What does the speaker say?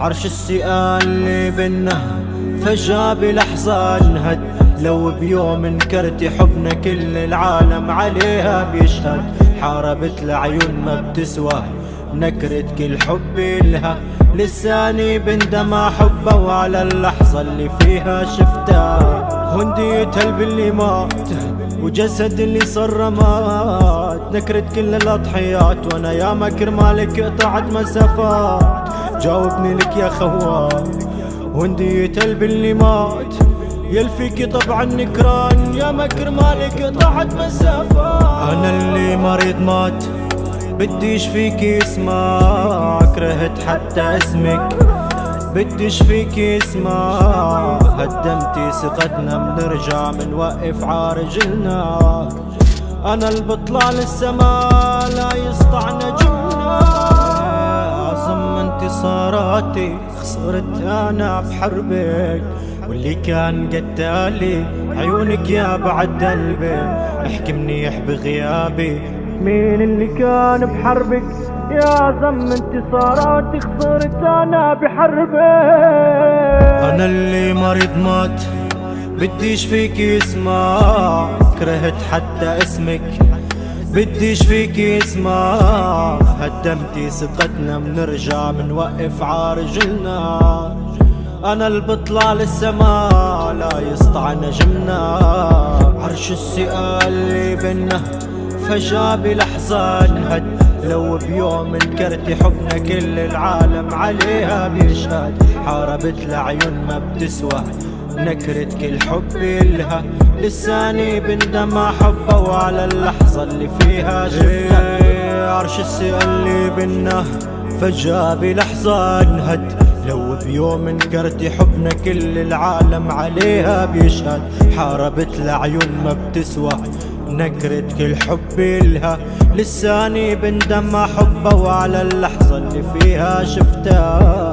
عرش السؤال اللي بينا فجأة بلحظة انهد. لو بيوم انكرت حبنا كل العالم عليها بيشهد. حاربت العيون ما بتسوى نكرت كل حب إلها. لساني بندم حبه وعلى اللحظة اللي فيها شفتها. هندية قلب اللي مات وجسد اللي صار رماد. نكرت كل الأضحيات وانا يا مكر مالك قطعت مسافات. جاوبني لك يا خوان هندية قلب اللي مات. يلفيكي طبعا نكران يا مكر مالك قطعت مسافات. انا اللي مريض مات بديش فيكي اسمع. كرهت حتى اسمك بديش فيكي اسمع. هدمتي ثقتنا بنرجع منوقف عارجلنا. انا اللي بطلع للسما لا يسطع نجمنا. اعظم انتصاراتي خسرت انا بحربك. واللي كان قتالي عيونك يا بعد قلبي. احكي منيح بغيابي مين اللي كان بحربك. يا اعظم انتصاراتي خسرت انا بحربك. انا اللي مريض مات بديش فيكي اسمع. كرهت حتى اسمك بديش فيكي اسمع. هدمتي ثقتنا بنرجع منوقف عارجلنا. انا اللي بطلع للسما لا يسطع نجمنا. عرش السؤال اللي بينا فجأة بلحظة انهد. لو بيوم انكرت حبنا كل العالم عليها بيشهد. حاربت العيون ما بتسوى نكرت كل حب إلها. لساني بندم حبه وعلى اللحظة اللي فيها شفتها. عرش السؤال اللي بينا فجأة بلحظة انهد. لو بيوم انكرت حبنا كل العالم عليها بيشهد. حاربت العيون ما بتسوى نكرت كل حب إلها. لساني بندم حبه وعلى اللحظة اللي فيها شفتها.